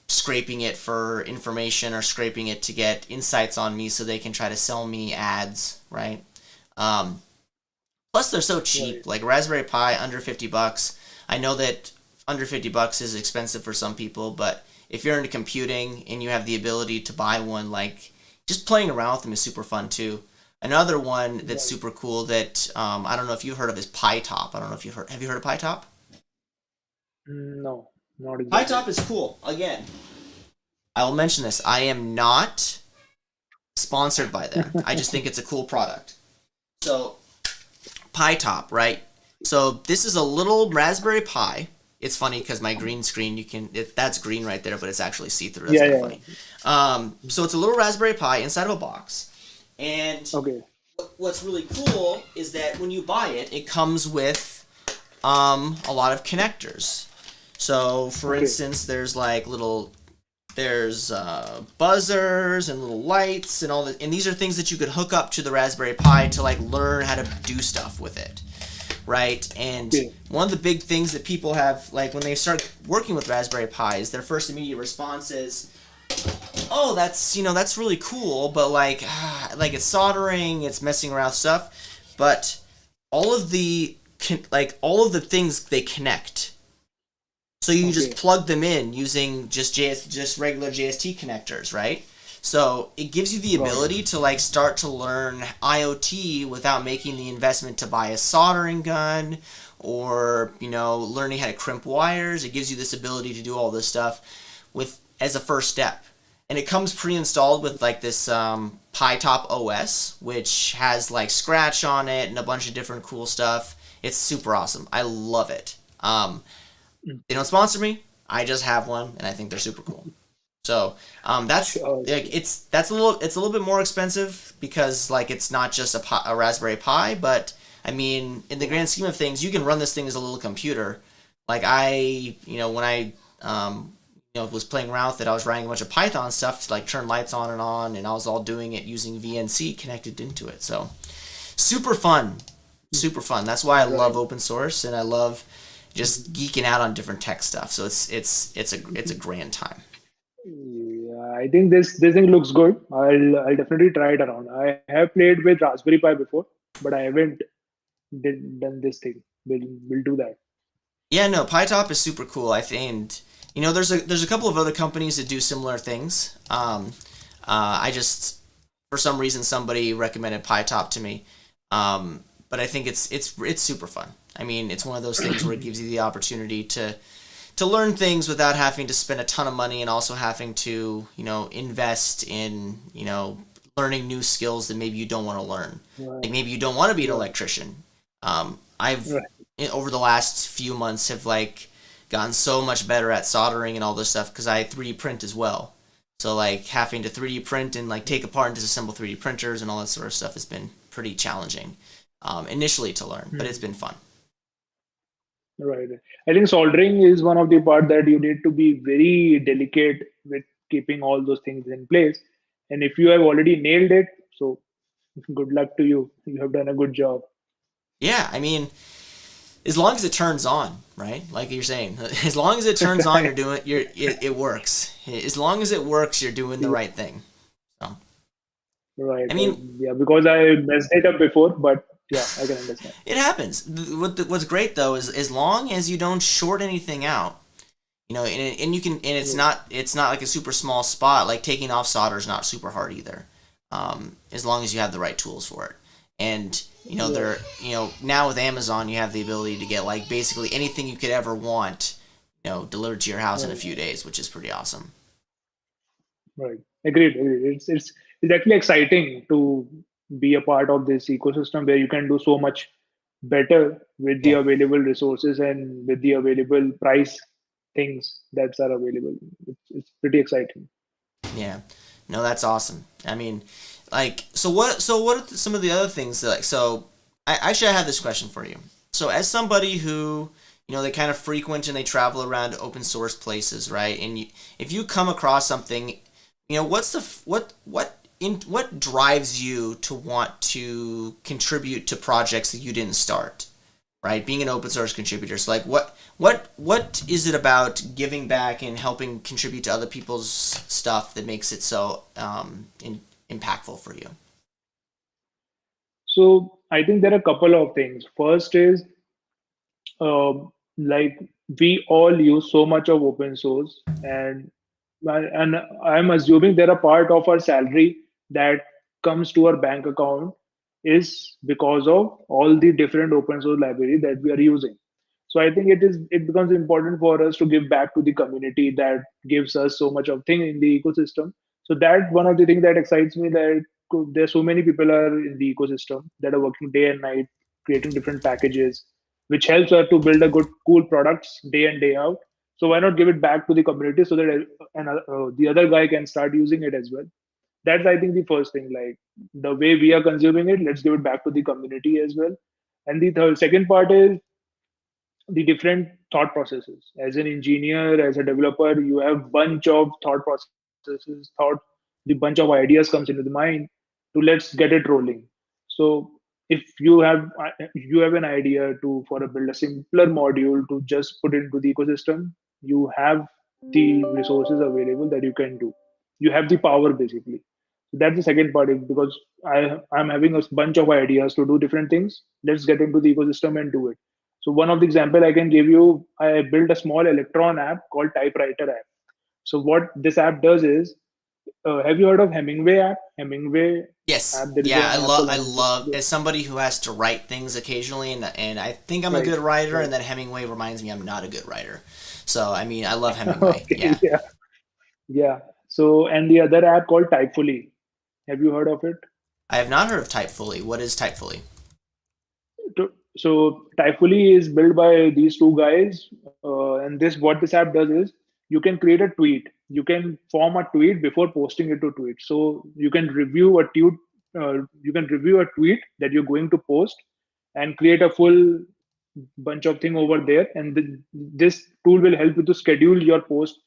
scraping it for information or scraping it to get insights on me so they can try to sell me ads, right? Um, Plus, they're so Right. cheap. Like Raspberry Pi, under $50. I know that under $50 is expensive for some people, but if you're into computing and you have the ability to buy one, like just playing around with them is super fun too. Another one that's Right. super cool that I don't know if you've heard of is PyTop. I don't know if you've heard. Have you heard of PyTop? No, not exactly. PyTop is cool. Again, I will mention this. I am not sponsored by them. I just think it's a cool product. So PyTop, right? So this is a little Raspberry Pi. It's funny because my green screen, that's green right there, but it's actually see through. That's Yeah. kind of Yeah. funny. So it's a little Raspberry Pi inside of a box, and Okay. what's really cool is that when you buy it, it comes with a lot of connectors. So for Okay. instance, there's buzzers and little lights and all that, and these are things that you could hook up to the Raspberry Pi to like learn how to do stuff with it, right? And Okay. one of the big things that people have, like when they start working with Raspberry Pis, their first immediate response is, "Oh, that's really cool, but like it's soldering, it's messing around with stuff." But all of the all of the things they connect, so you just Okay. plug them in using just regular JST connectors, right? So it gives you the Got it. ability to like start to learn IoT without making the investment to buy a soldering gun or learning how to crimp wires. It gives you this ability to do all this stuff with as a first step, and it comes pre-installed with like this PyTop OS, which has like Scratch on it and a bunch of different cool stuff. It's super awesome. I love it. Mm. They don't sponsor me. I just have one, and I think they're super cool. So that's Sure. like it's a little bit more expensive because like it's not just a Raspberry Pi, but I mean in the grand scheme of things, you can run this thing as a little computer Like when I was playing around with it, I was writing a bunch of Python stuff to like turn lights on, and I was all doing it using VNC connected into it. So super fun, super fun. That's why I love Right. open source, and I love just geeking out on different tech stuff. So it's a grand time. Yeah, I think this thing looks good. I'll definitely try it around. I have played with Raspberry Pi before, but I haven't done this thing. We'll do that. Yeah, no, PyTop is super cool. I think, and there's a couple of other companies that do similar things. I just for some reason somebody recommended PyTop to me, but I think it's super fun. I mean, it's one of those things where it gives you the opportunity to learn things without having to spend a ton of money and also having to invest in learning new skills that maybe you don't want to learn. Right, Like maybe you don't want to be an right, electrician. I've right. over the last few months have like gotten so much better at soldering and all this stuff because I 3D print as well. So like having to 3D print and like take apart and disassemble 3D printers and all that sort of stuff has been pretty challenging initially to learn, but it's Hmm. been fun. Right. I think soldering is one of the part that you need to be very delicate with keeping all those things in place. And if you have already nailed it, so good luck to you. You have done a good job. Yeah, I mean, as long as it turns on, right? Like you're saying, as long as it turns on, it works. As long as it works, you're doing the Yeah, right thing. So, right, I right. mean, Yeah, because I messed it up before, but yeah, I can understand. it happens. What's great though is as long as you don't short anything out, and you can, and Yeah, it's not like a super small spot. Like taking off solder is not super hard either, as long as you have the right tools for it. And right, now with Amazon, you have the ability to get like basically anything you could ever want, delivered to your house in a right, few days, which is pretty awesome. right. Agreed, agreed. It's actually exciting to be a part of this ecosystem where you can do so much better with the Yeah, available resources and with the available price things that are available. It's pretty exciting. yeah. No, that's awesome. I mean, like, so what are some of the other things that, like, so I have this question for you. So as somebody who, they kind of frequent and they travel around open source places, right? And if you come across something, what's the what drives you to want to contribute to projects that you didn't start, right? Being an open source contributor. So like what is it about giving back and helping contribute to other people's stuff that makes it so impactful for you? So I think there are a couple of things. First is like we all use so much of open source, and I'm assuming there are part of our salary that comes to our bank account is because of all the different open source library that we are using. So I think it becomes important for us to give back to the community that gives us so much of thing in the ecosystem. So that one of the things that excites me, that there's so many people are in the ecosystem that are working day and night creating different packages, which helps us to build a good cool products day in day out. So why not give it back to the community so that the other guy can start using it as well. That's, I think, the first thing. Like the way we are consuming it, let's give it back to the community as well. And the second part is the different thought processes. As an engineer, as a developer, you have bunch of thought processes, the bunch of ideas comes into the mind to let's get it rolling. So if you have an idea to for a build a simpler module to just put into the ecosystem, you have the resources available that you can do. You have the power basically. That's the second part is because I'm having a bunch of ideas to do different things. Let's get into the ecosystem and do it. So one of the example I can give you, I built a small Electron app called Typewriter app. So what this app does is, have you heard of Hemingway app? Hemingway app. Yes, There is yeah, an app called I Hemingway. love Yeah, as somebody who has to write things occasionally, and I think I'm a right, good writer, right. and then Hemingway reminds me I'm not a good writer. So I mean, I love Hemingway. Okay, Yeah, yeah, yeah. So and the other app called Typefully. Have you heard of it? I have not heard of Typefully. What is Typefully? So Typefully is built by these two guys, and this what this app does is you can create a tweet. You can form a tweet before posting it to tweet. So you can review a tweet that you're going to post and create a full. bunch of thing over there, and this tool will help you to schedule your post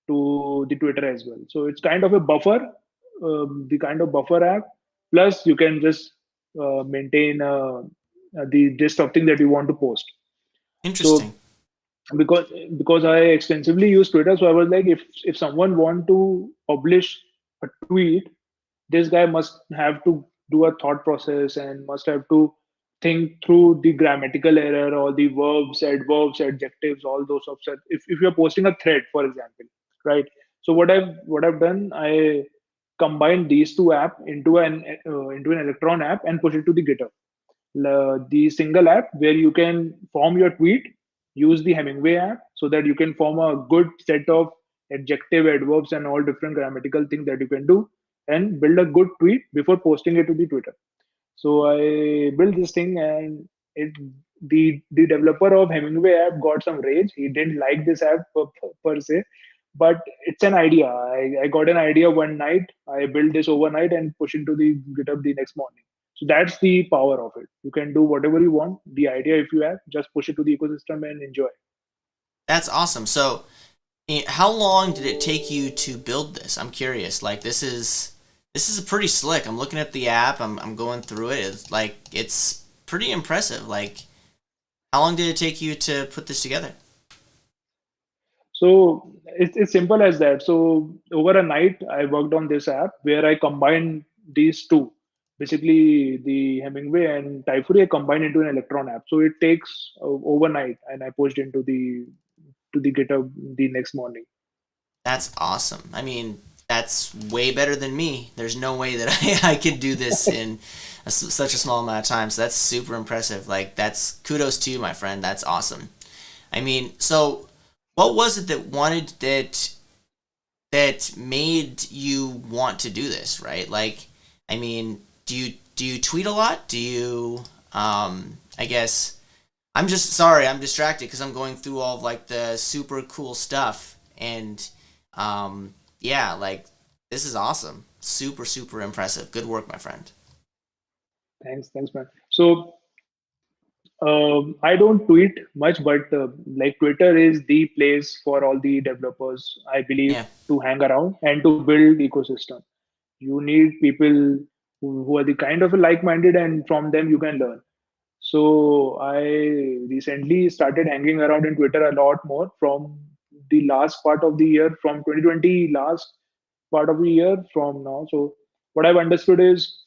to the Twitter as well. So it's kind of a buffer, the kind of buffer app. Plus, you can just maintain the list of things that you want to post. Interesting. So because because I extensively use Twitter, so I was like, if someone want to publish a tweet, this guy must have to do a thought process and must have to think through the grammatical error or the verbs, adverbs, adjectives, all those of such. If you're posting a thread, for example, right? So what I've done, I combined these two app into an Electron app and push it to the GitHub. The single app where you can form your tweet, use the Hemingway app so that you can form a good set of adjective, adverbs, and all different grammatical things that you can do and build a good tweet before posting it to the Twitter. So I built this thing, and it the developer of Hemingway app got some rage. He didn't like this app per se, but it's an idea. I got an idea one night. I built this overnight and push it to the GitHub the next morning. So that's the power of it. You can do whatever you want. The idea, if you have, just push it to the ecosystem and enjoy. That's awesome. So, how long did it take you to build this? I'm curious. Like this is a pretty slick. I'm looking at the app. I'm going through it. It's pretty impressive. Like how long did it take you to put this together? So it's simple as that. So over a night, I worked on this app where I combined these two. Basically, the Hemingway and Typefully I combined into an Electron app. So it takes overnight, and I pushed into the GitHub the next morning. That's awesome. I mean, that's way better than me. There's no way that I could do this in such a small amount of time. So that's super impressive. Like that's kudos to you, my friend. That's awesome. I mean, so what was it that made you want to do this, right? Like, I mean, do you tweet a lot? Do you I guess I'm just sorry, I'm distracted because I'm going through all of like the super cool stuff and yeah, like this is awesome. Super super impressive. Good work, my friend. Thanks, man. So I don't tweet much, but like Twitter is the place for all the developers, I believe, Yeah. to hang around and to build ecosystem. You need people who are the kind of like-minded, and from them you can learn. So I recently started hanging around in Twitter a lot more from the last part of the year, from 2020 last part of the year from now. So what I've understood is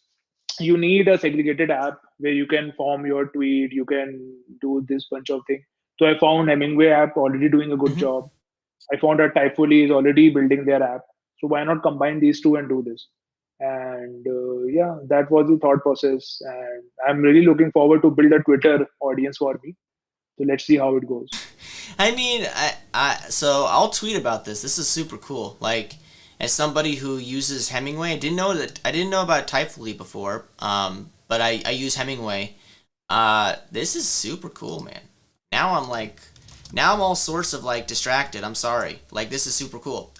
you need a segregated app where you can form your tweet, you can do this bunch of things. So I found Hemingway app already doing a good Hmm. job. I found that Typefully is already building their app. So why not combine these two and do this? And yeah, that was the thought process. And I'm really looking forward to build a Twitter audience for me. So let's see how it goes. I mean, so I'll tweet about this. This is super cool. Like, as somebody who uses Hemingway, I didn't know about Typefully before. But I use Hemingway. This is super cool, man. Now I'm like, now I'm all sorts of like distracted. I'm sorry. Like this is super cool.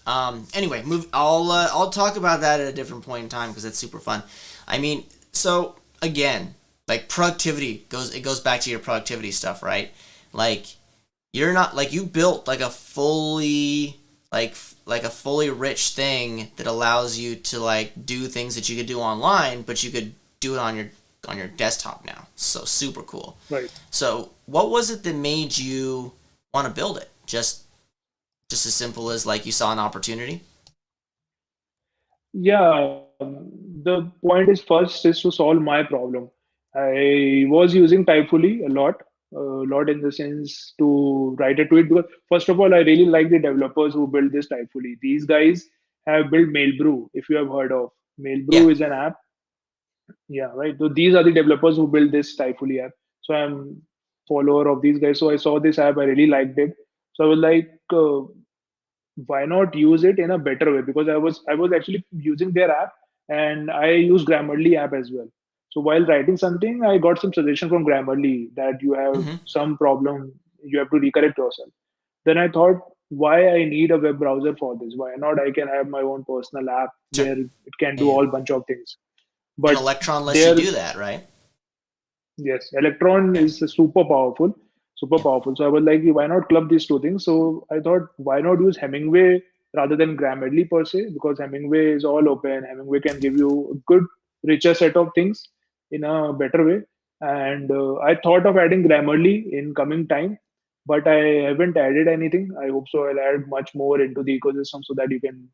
Anyway, move. I'll talk about that at a different point in time because it's super fun. I mean, so again, like productivity goes back to your productivity stuff, right? Like you're not like you built like a fully rich thing that allows you to like do things that you could do online, but you could do it on your desktop now. So super cool. Right. So what was it that made you want to build it? Just as simple as like you saw an opportunity. Yeah, the point is first is to solve my problem. I was using Typefully a lot in the sense to write a tweet because first of all, I really like the developers who build this Typefully. These guys have built Mailbrew, if you have heard of. Yeah. Mailbrew is an app. Yeah, right. So these are the developers who built this Typefully app. So I'm follower of these guys. So I saw this app, I really liked it. So I was like, why not use it in a better way, because I was actually using their app, and I use Grammarly app as well. So while writing something, I got some suggestion from Grammarly that you have Hmm. some problem, you have to recorrect yourself. Then I thought, why I need a web browser for this? Why not I can have my own personal app Sure. where it can Yeah, do yeah. all bunch of things. And But Electron lets you there, do that, right? yes, Electron Yeah. is super powerful. super Yeah. powerful. So I was like, why not club these two things? So I thought, why not use Hemingway rather than Grammarly per se? Because Hemingway is all open. Hemingway can give you a good, richer set of things in a better way. And I thought of adding Grammarly in coming time, but I haven't added anything. I hope so. I'll add much more into the ecosystem so that you can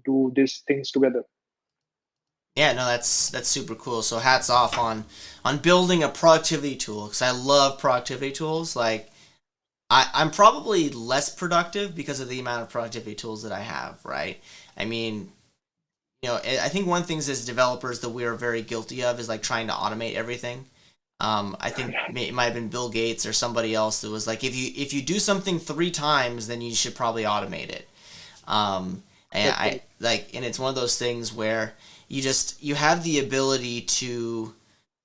do these things together. Yeah, no, that's super cool. So hats off on building a productivity tool because I love productivity tools. Like I'm probably less productive because of the amount of productivity tools that I have, right? I mean, I think one thing as developers that we are very guilty of is like trying to automate everything. I think it might have been Bill Gates or somebody else that was like, if you do something 3 times, then you should probably automate it. And That's I correct. like, and it's one of those things where you have the ability to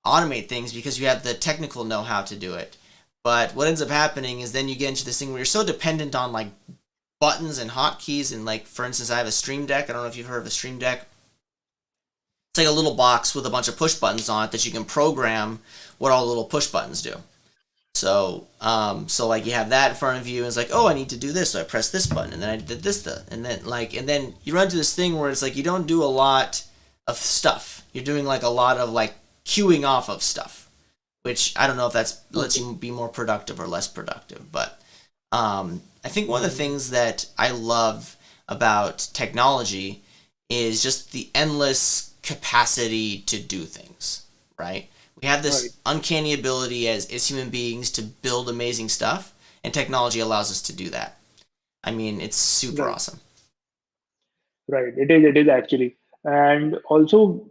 automate things because you have the technical know-how to do it. But what ends up happening is then you get into this thing where you're so dependent on like buttons and hotkeys and like for instance I have a Stream Deck. I don't know if you've heard of a Stream Deck. It's like a little box with a bunch of push buttons on it that you can program what all the little push buttons do. So like you have that in front of you, and it's like, oh, I need to do this, so I press this button, and then I did this, and then you run into this thing where it's like you don't do a lot of stuff. You're doing like a lot of like queuing off of stuff, which I don't know if that's lets Okay. you be more productive or less productive. But I think one of the Mm, things that I love about technology is just the endless capacity to do things, right? We have right. this uncanny ability as human beings to build amazing stuff, and technology allows us to do that. I mean, it's super Right. awesome. Right. It is actually. And also,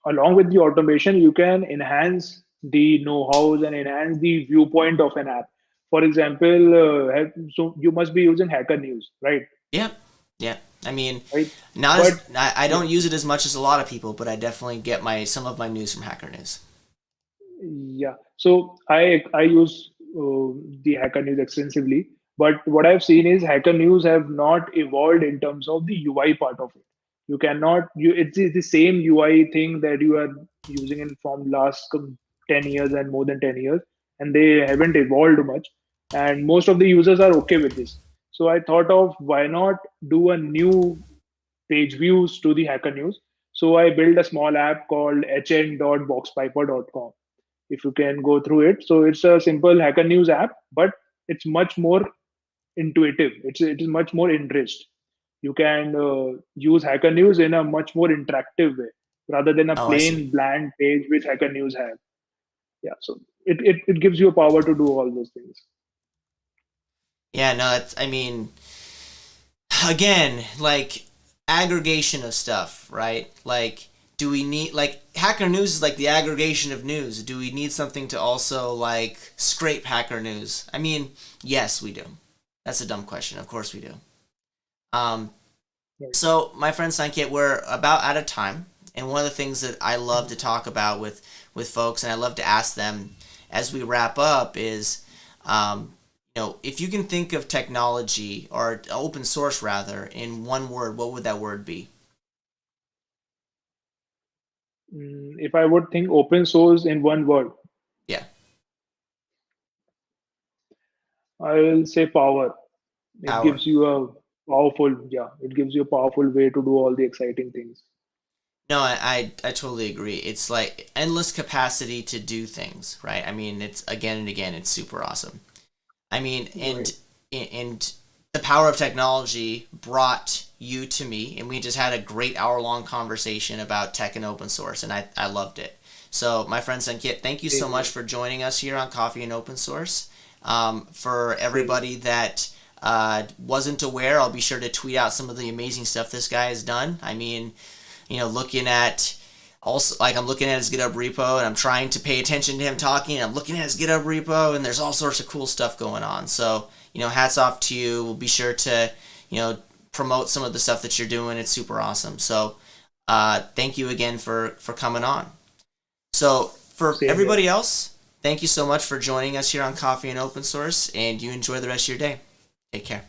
along with the automation, you can enhance the know-hows and enhance the viewpoint of an app. For example, so you must be using Hacker News, right? Yeah, yeah. I mean, Right. not But as I yeah, don't use it as much as a lot of people, but I definitely get my some of my news from Hacker News. yeah. So I use the Hacker News extensively, but what I've seen is Hacker News have not evolved in terms of the UI part of it. You cannot you it's the same UI thing that you are using in from last 10 years and more than 10 years, and they haven't evolved much. And most of the users are okay with this. So I thought of why not do a new page views to the Hacker News. So I built a small app called hn.boxpiper.com, if you can go through it. So it's a simple Hacker News app, but it's much more intuitive. It is much more enriched. You can use Hacker News in a much more interactive way rather than a Oh, I see. plain bland page which Hacker News has. Yeah, so it gives you a power to do all those things. Yeah, no, that's I mean, again, like aggregation of stuff, right? Like, do we need like Hacker News is like the aggregation of news? Do we need something to also like scrape Hacker News? I mean, yes, we do. That's a dumb question. Of course we do. Um, Right. so my friend Sanket, we're about out of time, and one of the things that I love to Mhm. talk about with folks, and I love to ask them as we wrap up is, if you can think of technology or open source rather in one word, what would that word be? If I would think open source in one word, Yeah, I will say power. It power. gives you a it gives you a powerful way to do all the exciting things. No, I totally agree. It's like endless capacity to do things, right? I mean, it's again and again, it's super awesome. I mean, Right. and the power of technology brought you to me, and we just had a great hour-long conversation about tech and open source, and I loved it. So, my friend Sankit, thank you so Same much here. for joining us here on Coffee and Open Source. For Same here. everybody that wasn't aware, I'll be sure to tweet out some of the amazing stuff this guy has done. I mean, looking at also like I'm looking at his GitHub repo and I'm trying to pay attention to him talking. I'm looking at his GitHub repo and there's all sorts of cool stuff going on. So hats off to you. We'll be sure to promote some of the stuff that you're doing. It's super awesome. So thank you again for coming on. So for Same here. everybody else, thank you so much for joining us here on Coffee and Open Source, and you enjoy the rest of your day. Take care.